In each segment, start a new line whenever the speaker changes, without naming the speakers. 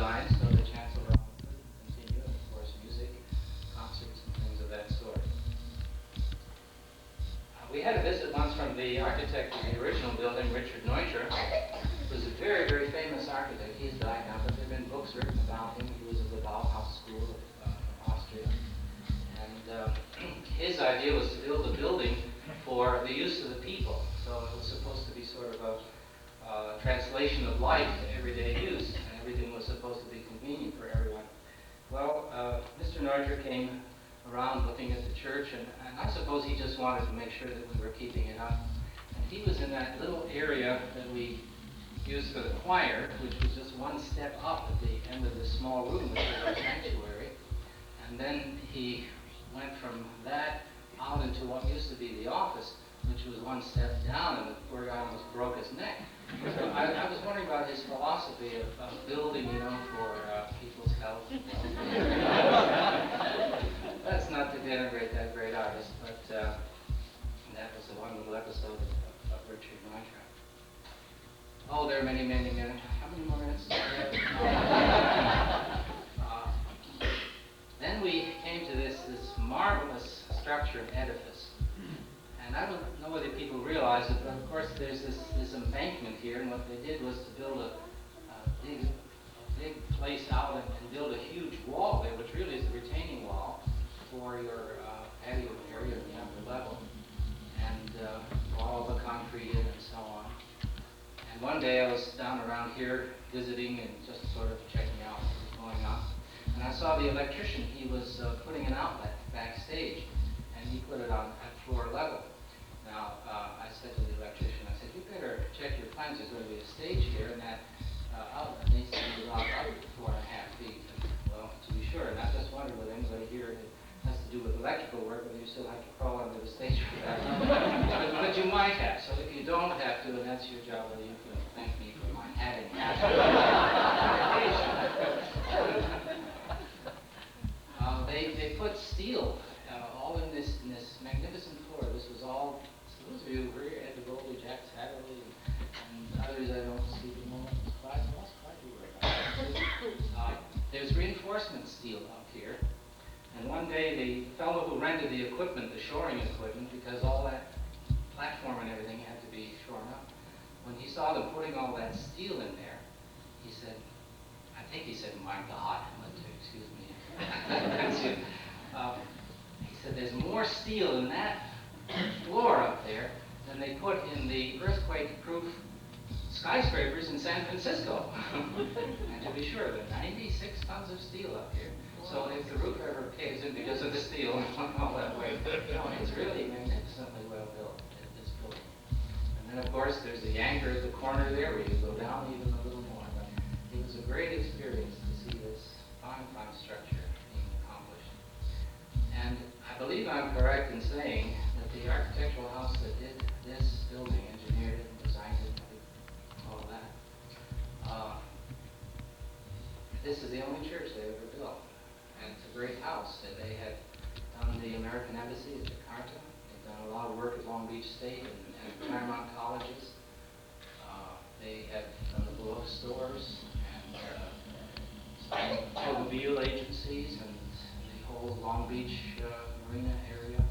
designed so the chancel could continue, and of course music, concerts, and things of that sort. We had a visit once from the architect of the original building, Richard Neuter, who was a very, very famous architect. He's died now, but there have been books written about him. He was of the Bauhaus school from Austria. And his idea was to build a building for the use of the people. So it was supposed to be sort of a translation of life to everyday use, and everything was supposed to be convenient for everyone. Well, Mr. Neuter came around looking at the church, and I suppose he just wanted to make sure that we were keeping it up. And he was in that little area that we used for the choir, which was just one step up at the end of this small room, which was our sanctuary. And then he went from that out into what used to be the office, which was one step down, and the poor guy almost broke his neck. So I was wondering about his philosophy of building, for people's health. That's not to denigrate that great artist, but that was the one little episode of Richard Neuter. Oh, there are many, many minutes. How many more minutes? Then we came to this marvelous structure and edifice. And I don't know whether people realize it, but of course there's this embankment here, and what they did was to build a big place out and build a huge wall there, which really is the retaining wall for your patio area at the upper level, and all the concrete in and so on. And one day I was down around here visiting and just sort of checking out what was going on, and I saw the electrician. He was putting an outlet backstage, and he put it on at floor level. Now, I said to the electrician, I said, you better check your plans. There's going to be a stage here, and that outlet needs to be about 4.5 feet. And, well, to be sure, and I just wondered whether anybody here has to do with electrical work, whether you still have to crawl under the stage for that. but you might have. So if you don't have to, and that's your job, whether you can thank me for my having that. They put steel all in this magnificent floor. This was all. So those of you who were here had to go to Jack Satterley and others I don't see anymore. There's reinforcement steel up here. And one day the fellow who rented the equipment, the shoring equipment, because all that platform and everything had to be shorn up, when he saw them putting all that steel in there, he said, I think he said, my God, excuse me. He said, there's more steel in that floor up there than they put in the earthquake-proof skyscrapers in San Francisco. And to be sure, there are 96 tons of steel up here. So if the roof ever caves in because of the steel and all that weight, it's really magnificently well built, this building. And then, of course, there's the anchor at the corner there where you go down even a little more. But it was a great experience to see this fine structure being accomplished. And I believe I'm correct in saying that the architectural house that did this building, engineered it, and designed it, and all that, this is the only church they ever built. And it's a great house. They had done the American Embassy at Jakarta. They've done a lot of work at Long Beach State and Claremont colleges. They have done the Below stores and some automobile agencies and the whole Long Beach marina area,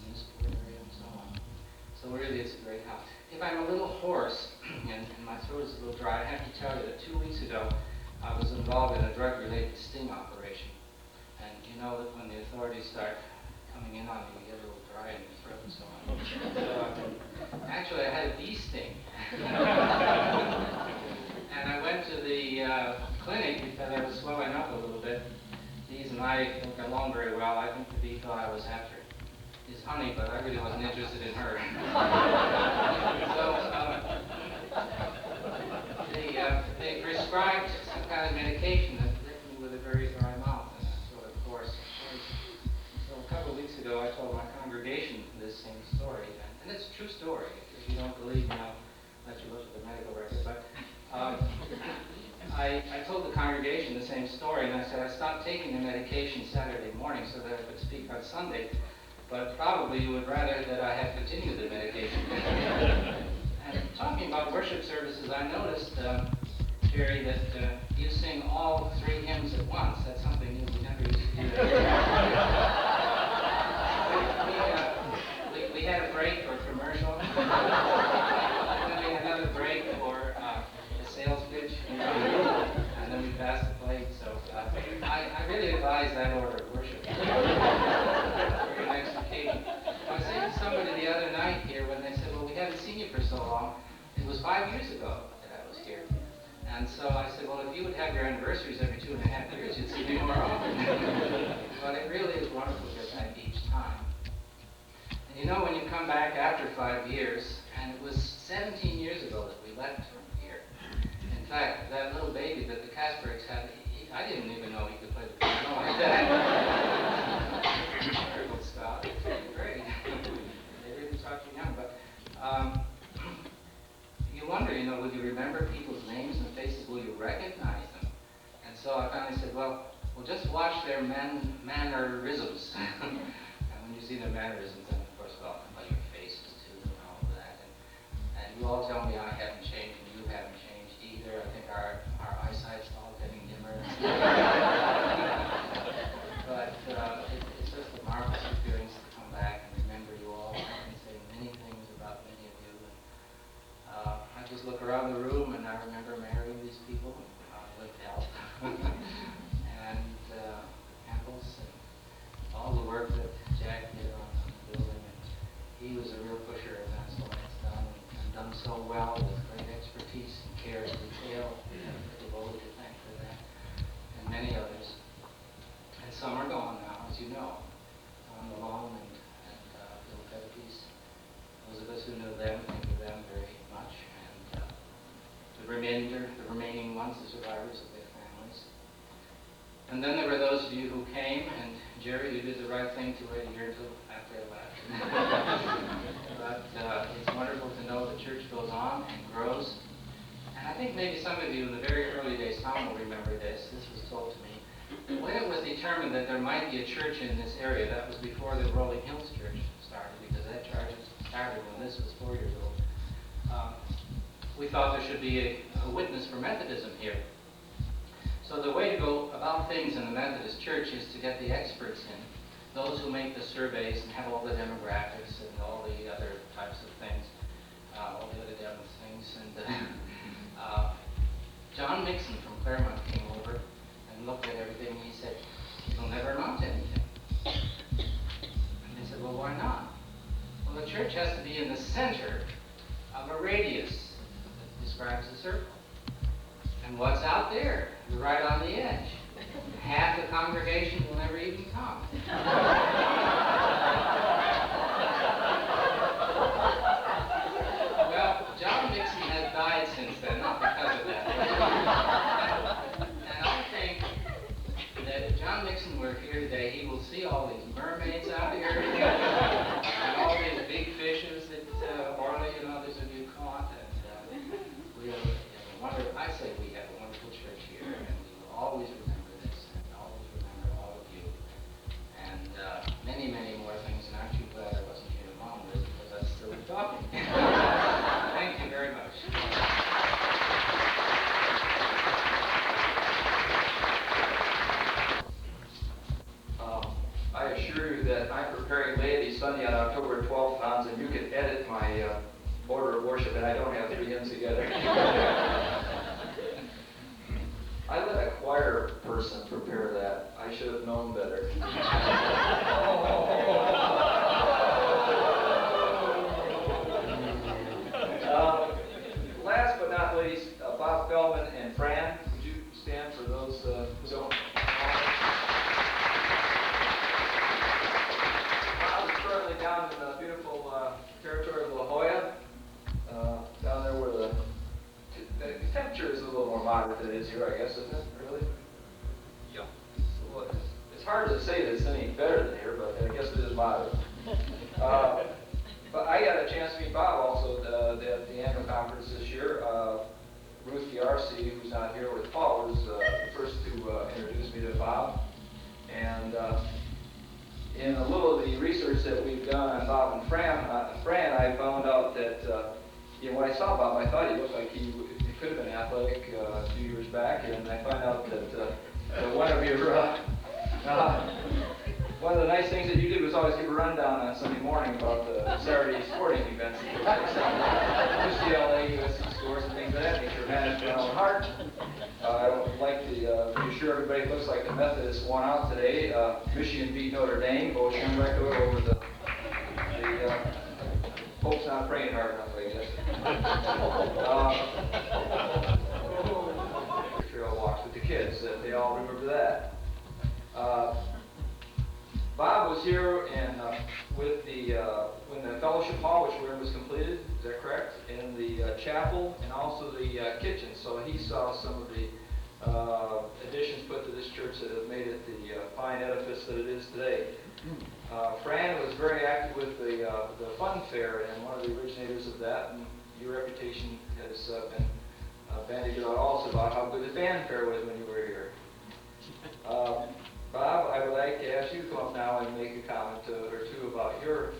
municipal area, and so on. So really, it's a great house. If I'm a little hoarse and my throat is a little dry, I have to tell you that 2 weeks ago I was involved in a drug-related sting operation. And you know that when the authorities start coming in on you, you get a little dry in your throat and so on. So, actually, I had a bee sting. And I went to the clinic because I was swelling up a little bit. Bees and I don't get along very well. I think the bee thought I was after his honey, but I really wasn't interested in her. So they prescribed some kind of medication that left me with a very dry mouth. And so, of course, so a couple of weeks ago, I told my congregation this same story. And it's a true story. If you don't believe me, I'll let you look at the medical record. But I told the congregation the same story, and I said I stopped taking the medication Saturday morning so that I could speak on Sunday, but probably you would rather that I had continued the medication. And talking about worship services, I noticed, Jerry, that you sing all revise that order of worship for your next occasion. I was saying to somebody the other night here when they said, well, we haven't seen you for so long. It was 5 years ago that I was here. And so I said, well, if you would have your anniversaries every 2.5 years, you'd see me more often. But it really is wonderful to get back each time. And you know, when you come back after 5 years, and it was 17 years ago that we left from here. In fact, that little baby that the Kaspareks had, I didn't even know he could play the piano like that. Wonderful stuff. It's great. They really taught you young. But you wonder, you know, will you remember people's names and faces? Will you recognize them? And so I finally said, well, we'll just watch their mannerisms. And when you see their mannerisms, then of course, well, by your faces too and all of that. And you all tell me I haven't changed and you haven't changed either. I think our eyesight's all getting dimmer. But it's just a marvelous experience to come back and remember you all. I can say many things about many of you. I just look around the room and I remember marrying these people with help. And Campbell's and all the work that Jack did on the building. And he was a real pusher, and that's why it's done, and done so well with great expertise and care to detail. Devoted to thank for that, and many others. And some are gone now, as you know. Malone and Bill Pettipies. Those of us who knew them think of them very much. And the remaining ones, the survivors of their families. And then there were those of you who came, and Jerry, you did the right thing to wait a year until after I left. But it's wonderful to know the church goes on and grows. And I think maybe some of you in the very early days, Tom will remember this. This was told to me. When it was determined that there might be a church in this area, that was before the Rolling Hills Church started, because that church started when this was 4 years old. We thought there should be a witness for Methodism here. So the way to go about things in the Methodist Church is to get the experts in, those who make the surveys and have all the demographics and all the other types of things, all the other Devon's things. And John Mixon from Claremont came over and looked at everything, and he said, it'll never amount to anything. And they said, well, why not? Well, the church has to be in the center of a radius that describes a circle. And what's out there? You're right on the edge. Half the congregation will never even come. Well, John Mixon has died since then, not because of that. And I think that if John Mixon were here today, he will see all these mermaids out here and all these big fishes that Orly and others of you caught. And we have a wonderful, I say we have a wonderful church here, and we will always remember this, and always remember all of you. And many, many more things, and aren't you glad I wasn't here along with, because I'd still be talking. Thank you very much.
I assure you that I'm preparing Laity Sunday on October 12th, Hans, and you can edit my order of worship, and I don't have 3 hymns together. I let a choir person prepare that. I should have known better. Last but not least, Bob Feldman and Fran, would you stand for those who don't? Down in the beautiful territory of La Jolla, down there where the temperature is a little more moderate than it is here, I guess, isn't it? Really? Yeah. It's hard to say that it's any better than here, but I guess it is moderate. But I got a chance to meet Bob also at the annual conference this year. Ruth Giarsi, who's not here with Paul, was the first to introduce me to Bob. And in a little of the research that we've done on Bob and Fran, I found out that when I saw Bob, I thought he looked like he could have been athletic a few years back, and I found out that one of the nice things that you did was always give a rundown on Sunday morning about the Saturday sporting events that took place on UCLA, USC scores, and things of that nature. And from heart, I would like to reassure sure everybody looks like the Methodists won out today. Michigan beat Notre Dame. Bo Schembechler over the Pope's not praying hard enough, I guess. Trail walks with the kids. They all remember that. Bob was here and with the when the fellowship hall, which we're in, was completed. Is that correct? And the chapel and also the kitchen. So he saw some of the additions put to this church that have made it the fine edifice that it is today. Fran was very active with the fun fair and one of the originators of that. And your reputation has been bandied about also about how good the fan fair was when you were here. Bob, I would like to ask you to come up now and make a comment or two about your,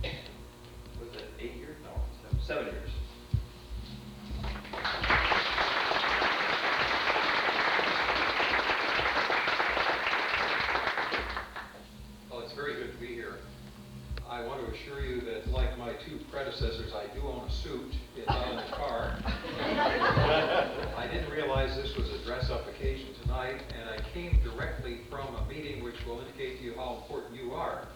was it 8 years? No, 7 years.
Well, it's very good to be here. I want to assure you that, like my two predecessors, I do own a suit. It's on the car. I didn't realize this was a dress-up occasion tonight, and I came directly from a meeting which will indicate to you how important you are.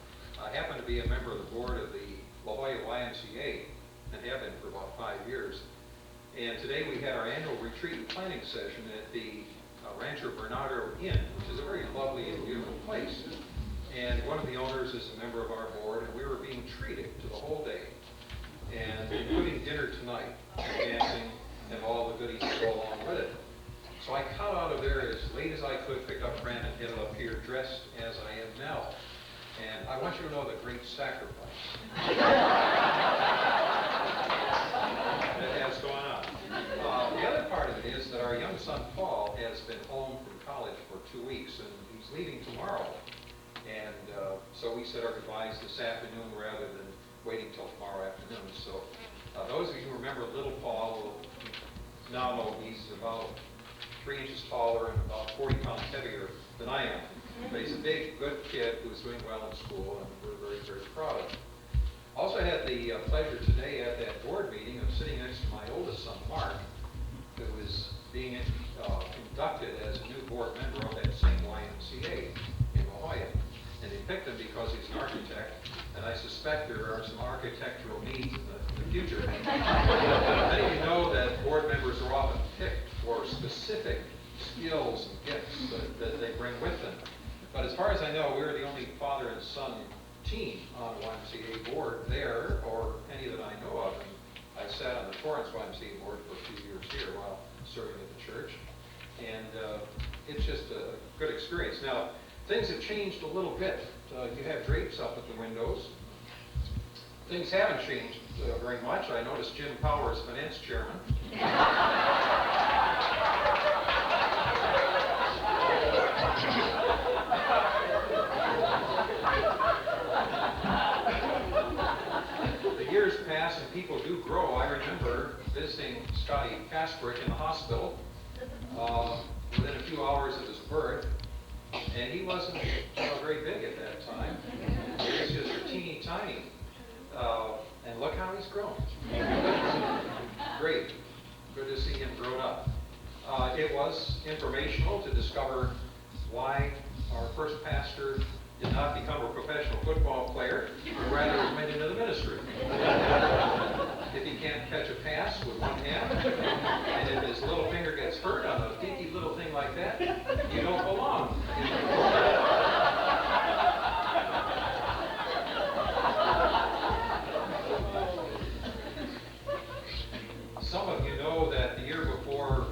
I happen to be a member of the board of the La Jolla YMCA, and have been for about 5 years. And today we had our annual retreat and planning session at the Rancho Bernardo Inn, which is a very lovely and beautiful place. And one of the owners is a member of our board, and we were being treated to the whole day, and including dinner tonight, dancing, and all the goodies that go along with it. So I cut out of there as late as I could, picked up Fran and headed up here dressed as I am now. And I want you to know the great sacrifice that has gone on. The other part of it is that our young son Paul has been home from college for 2 weeks, and he's leaving tomorrow. And so we said our goodbyes this afternoon rather than waiting till tomorrow afternoon. So those of you who remember little Paul will now know he's about 3 inches taller and about 40 pounds heavier than I am. But he's a big, good kid who's doing well in school, and we're very, very proud of him. Also had the pleasure today at that board meeting of sitting next to my oldest son, Mark, who is being inducted as a new board member of that same YMCA in La Jolla. And they picked him because he's an architect, and I suspect there are some architectural needs in the future. Many of you know that board members are often picked for specific skills and gifts that they bring with them. But as far as I know, we're the only father and son team on the YMCA board there, or any that I know of. And I sat on the Torrance YMCA board for a few years here while serving at the church. And it's just a good experience. Now, things have changed a little bit. You have drapes up at the windows. Things haven't changed very much. I noticed Jim Powers, finance chairman. The years pass and people do grow. I remember visiting Scotty Casbrick in the hospital within a few hours of his birth. And he wasn't very big at that time. He was just a teeny tiny. And look how he's grown. Great. Good to see him grown up. It was informational to discover why our first pastor did not become a professional football player, but rather went into the ministry. If he can't catch a pass with one hand, and if his little finger gets hurt on a dinky little thing like that, you don't belong. Some of you know that the year before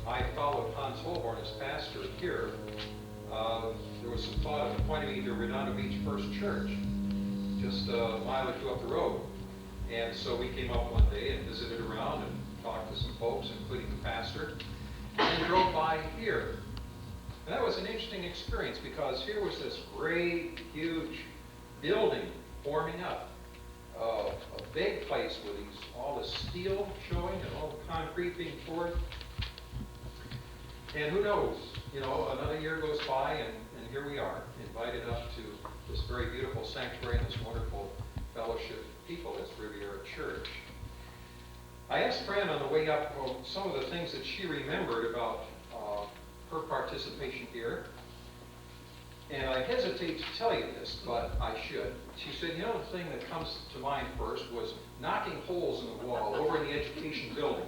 I followed Hans Holborn as pastor here, there was some thought of appointing me to Redondo Beach First Church, just a mile or two up the road. And so we came up one day and visited around and talked to some folks, including the pastor, and drove by here. And that was an interesting experience because here was this great, huge building forming up. A big place with all the steel showing and all the concrete being poured. And who knows, another year goes by and here we are, invited up to this very beautiful sanctuary and this wonderful fellowship of people as Riviera Church. I asked Fran on the way up some of the things that she remembered about her participation here. And I hesitate to tell you this, but I should. She said, you know, the thing that comes to mind first was knocking holes in the wall over in the education building.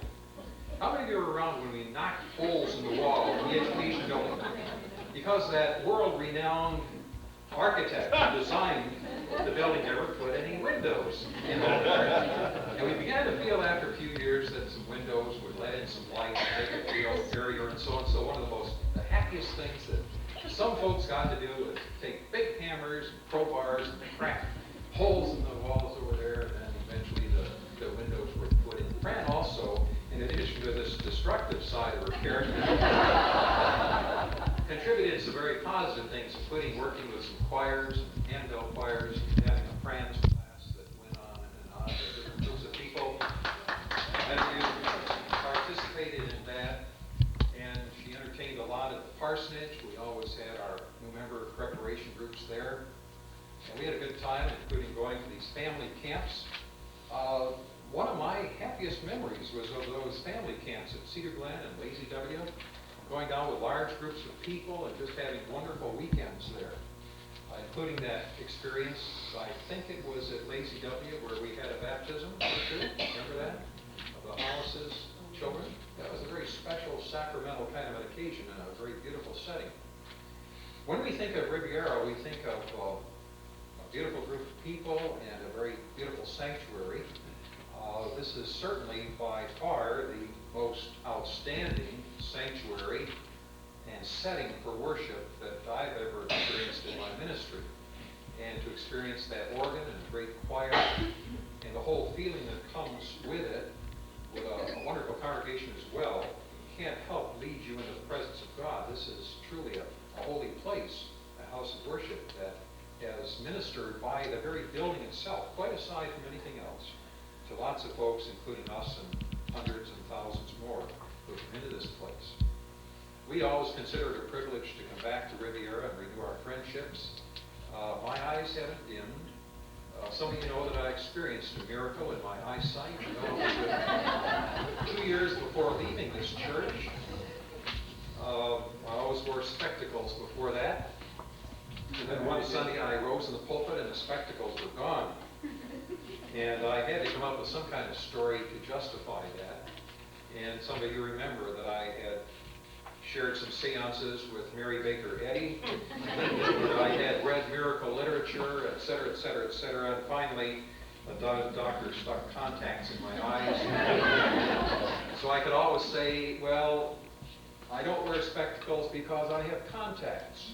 How many of you were around when we knocked holes in the wall in the education building? Because that world-renowned architect who designed the building never put any windows in there. And we began to feel after a few years that some windows would let in some light, make it feel barrier and so on. So one of the happiest things that some folks got to do was take big hammers and crowbars and crack holes in the walls over there, and then eventually the windows were put in. Fran also, in addition to this destructive side of her character, contributed some very positive things, including working with some choirs, and handbell choirs, and having a Fran's class that went on and on. Different groups of people that participated in that, and she entertained a lot at the parsonage. We always had our new member preparation groups there, and we had a good time, including going to these family camps. One of my happiest memories was of those family camps at Cedar Glen and Lazy W, going down with large groups of people and just having wonderful weekends there. Including that experience, I think it was at Lazy W where we had a baptism or two, remember that? Of the Hollis's children. That was a very special sacramental kind of an occasion in a very beautiful setting. When we think of Riviera, we think of a beautiful group of people and a very beautiful sanctuary. This is certainly by far the most outstanding sanctuary and setting for worship that I've ever experienced in my ministry. And to experience that organ and great choir and the whole feeling that comes with it, with a wonderful congregation as well, can't help lead you into the presence of God. This is truly a holy place, a house of worship that is ministered by the very building itself, quite aside from anything else, to lots of folks, including us and hundreds and thousands more who come into this place. We always consider it a privilege to come back to Riviera and renew our friendships. My eyes haven't dimmed. Some of you know that I experienced a miracle in my eyesight. You know, it was 2 years before leaving this church. I always wore spectacles before that. And then one Sunday I rose in the pulpit and the spectacles were gone. And I had to come up with some kind of story to justify that. And some of you remember that I had shared some seances with Mary Baker Eddy. I had read miracle literature, et cetera, et cetera, et cetera. And finally, a doctor stuck contacts in my eyes. So I could always say, well, I don't wear spectacles because I have contacts.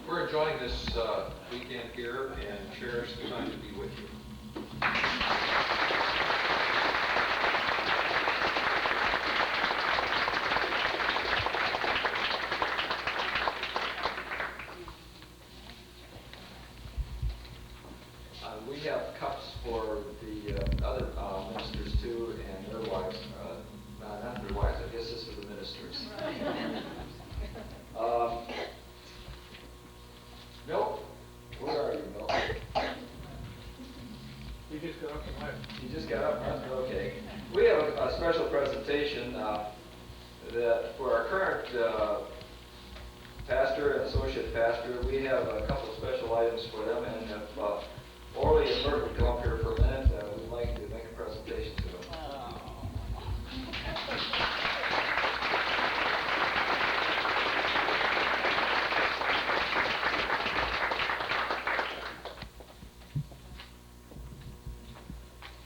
We're enjoying this weekend here and cherish the time to be with you.
We have cups for the other ministers too, and their wives. Not their wives, I guess this is the ministers. Milt, where are you, Milt?
You just got up and left.
You just got up, huh? Okay. We have a special presentation that for our current pastor and associate pastor, we have a couple of special items for them, and if Orly and Bert would come up here for a minute, we'd like to make a presentation to them.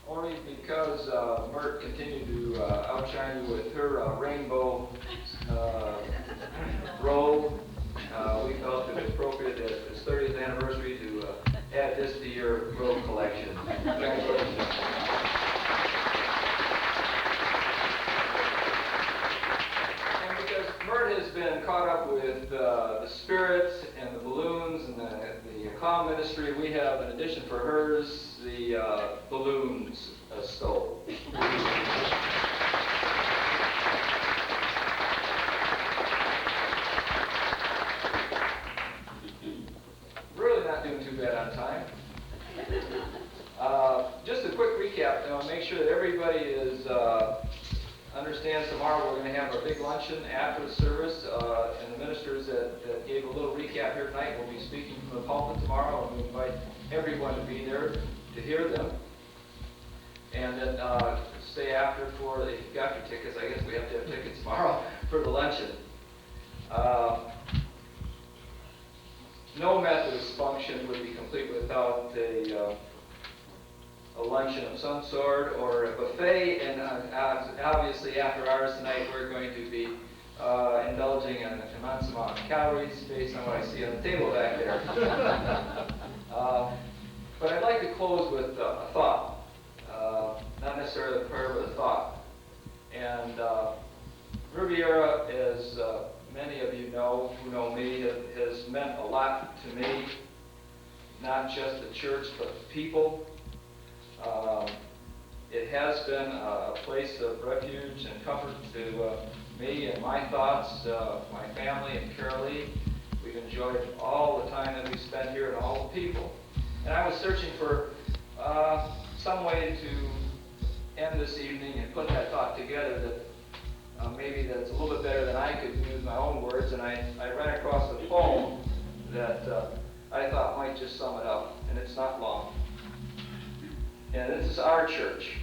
Orly, because Mert continued to outshine you with her rainbow robe, we felt it was appropriate at its 30th anniversary to add this to your robe collection. Congratulations. And because Mert has been caught up with the spirits and the balloons and the clown ministry, we have, in addition for hers, the balloons stove. Really not doing too bad on time. recap, make sure that everybody understands tomorrow we're going to have our big luncheon after the service, and the ministers that gave a little recap here tonight will be speaking from the pulpit tomorrow, and we invite everyone to be there to hear them. And then stay after for, if you got your tickets, I guess we have to have tickets tomorrow for the luncheon. No Methodist function would be complete without a luncheon of some sort or a buffet, and obviously after ours tonight we're going to be indulging in an immense amount of calories based on what I see on the table back there. But I'd like to close with a thought. Not necessarily a prayer, but a thought. And Riviera, as many of you know who know me, has meant a lot to me, not just the church, but the people. It has been a place of refuge and comfort to me and my thoughts, my family and Carolee. We've enjoyed all the time that we spent here and all the people. And I was searching for some way to end this evening and put that thought together that maybe that's a little bit better than I could use my own words, and I ran across a poem that I thought might just sum it up, and it's not long. And this is our church,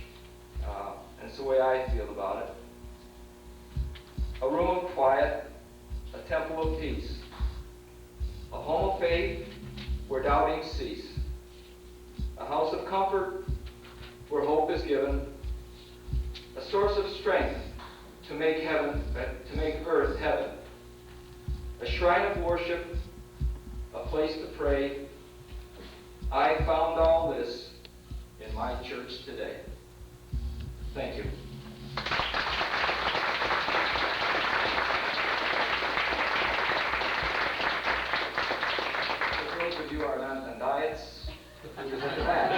and it's the way I feel about it. A room of quiet, a temple of peace, a home of faith where doubting cease, a house of comfort where hope is given, a source of strength to make earth heaven, a shrine of worship, a place to pray. I found all this in my church today. Thank you. For those of you who are not on diets, who is at the back?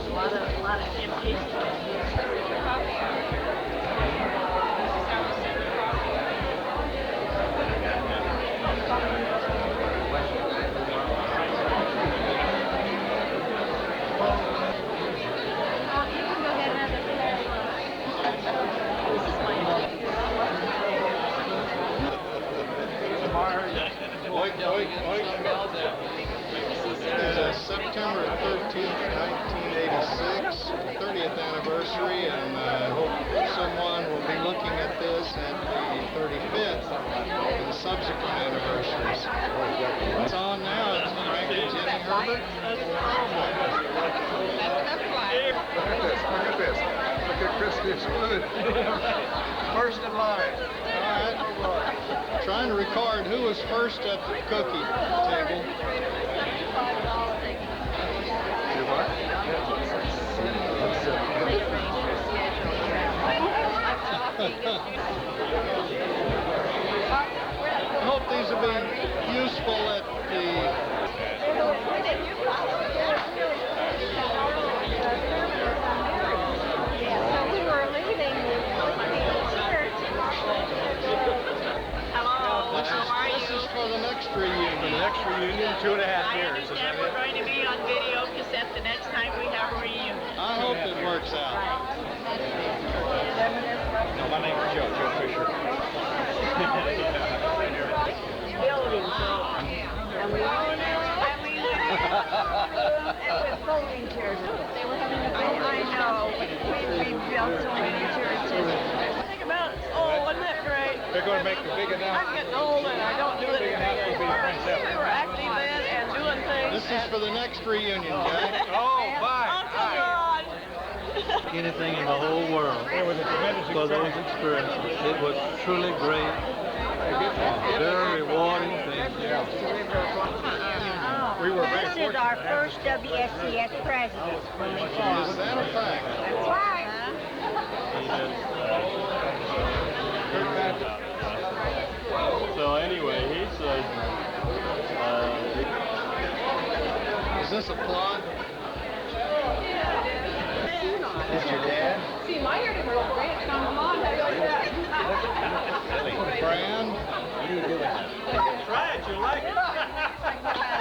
A lot of temptation.
September 13th, 1986, 30th anniversary, and I hope someone will be looking at this at the 35th and subsequent anniversaries. What's on now? It's Frank and Jenny Herbert.
Look at this. Look at Christy Spoon. First in line.
All right. Trying to record who was first at the cookie table. I hope these will be useful at the...
We were leaving church. Hello, how are
This
you?
is for the next reunion.
The next reunion, 2.5
I
years.
understand we're going to be on video cassette the next time we have a reunion.
I hope it works out.
No, my name's Joe Fisher.
Building, and we all know with folding chairs. They were having a I know. We built so many churches. Think about, wasn't that great?
They're going to make the big
I'm
announcement.
getting old and I don't do it.
Big announcement will be Prince Edward.
We were acting then and doing things.
This is for the next reunion, Jack.
Oh, fine.
Uncle Ron.
Anything in the whole world
It was a tremendous
for those
experience.
experiences. It was truly great, very rewarding thing.
We were very
This is our first WSCS president when we
Is
formed.
that a fact?
That's right.
So anyway, he said,
Is this a plot?
Is your dad?
See, my ear didn't roll great. Come on,
Fran?
Try it, you like it.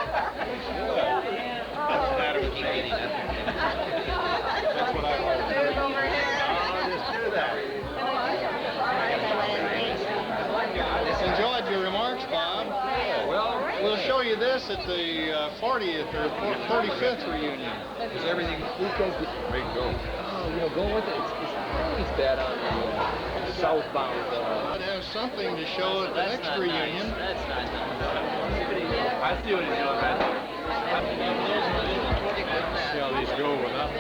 We'll show you this at the 40th or 35th reunion.
Is everything?
Make go.
Oh, you know, going with it, it's bad on the southbound.
I'd have something to show at the next reunion.
That's not nice.
I see what he's doing, man. See how these go without.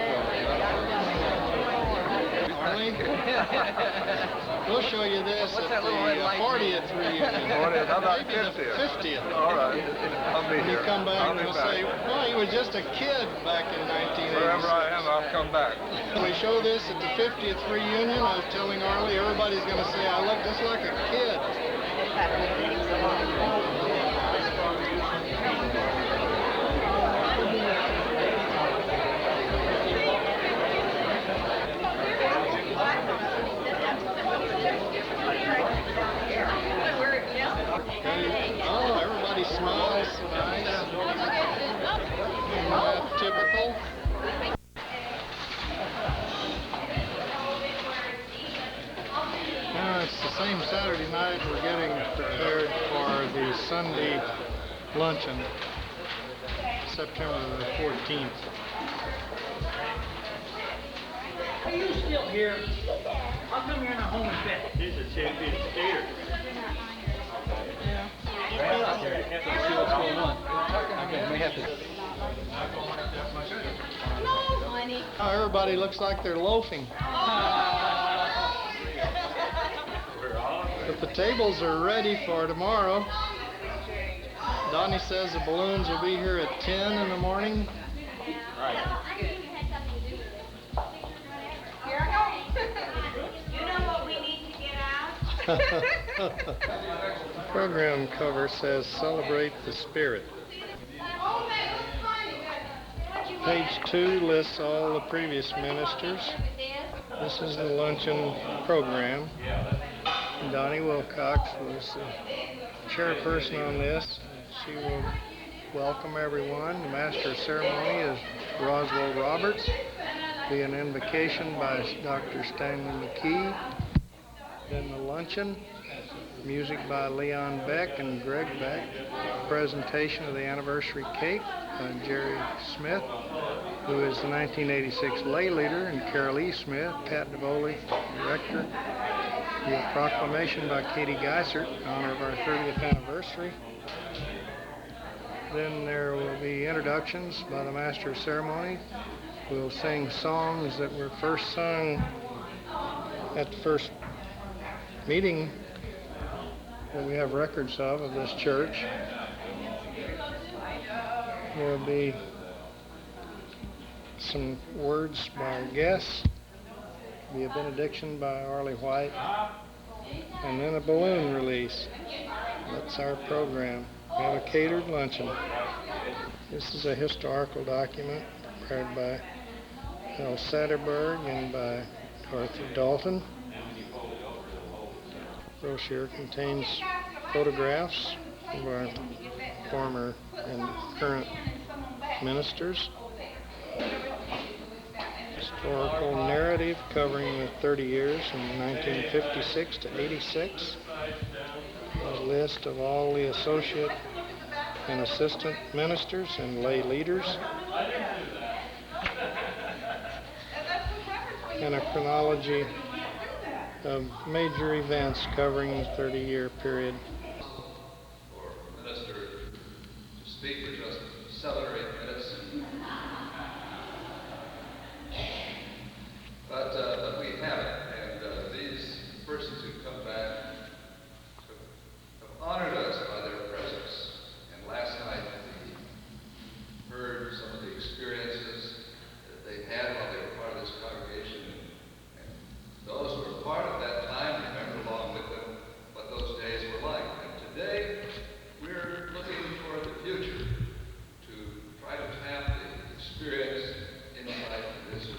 Arlie? We'll show you this at the 40th reunion.
40th, how about
Maybe the
50th?
50th.
All right, I'll be
You
here.
come back
I'll
and
be
they'll
back.
say, well, he was just a kid back in 1986.
Wherever I am, I'll come back.
When we show this at the 50th reunion, I was telling Arlie, everybody's going to say, I look just like a kid. Oh, everybody smiles so nice. Isn't that typical? It's the same Saturday night. We're getting prepared for the Sunday luncheon, September the 14th.
Are you still here? How come you're not home in bed?
He's a champion skater.
See what's going on. Okay, we have to.
Oh, everybody looks like they're loafing. But the tables are ready for tomorrow. Donnie says the balloons will be here at 10 in the morning.
Right.
You know what we need to get out?
The program cover says Celebrate the Spirit. Page 2 lists all the previous ministers. This is the luncheon program. Donnie Wilcox was the chairperson on this. She will welcome everyone. The master of ceremony is Roswell Roberts. Be an invocation by Dr. Stanley McKee. Then the luncheon, music by Leon Beck and Greg Beck. Presentation of the anniversary cake by Jerry Smith, who is the 1986 lay leader, and Carol E. Smith, Pat DeVoli, director. The proclamation by Katie Geisert in honor of our 30th anniversary. Then there will be introductions by the Master of Ceremony. We'll sing songs that were first sung at the first meeting that we have records of this church. There will be some words by our guests. Be a benediction by Arlie White, and then a balloon release. That's our program. We have a catered luncheon. This is a historical document prepared by Al Satterberg and by Arthur Dalton. The brochure contains photographs of our former and current ministers. Historical narrative covering the 30 years from 1956 to 86. A list of all the associate and assistant ministers and lay leaders. And a chronology of major events covering the 30-year period.
For a minister to speak for just 7 or 8 minutes. But we haven't, and these persons who come back have honored us by their presence. And last night we heard some of the experiences that they had while they were part of this congregation. And those who were part of that time remember along with them what those days were like. And today we're looking for the future to try to tap the experience, insight, and wisdom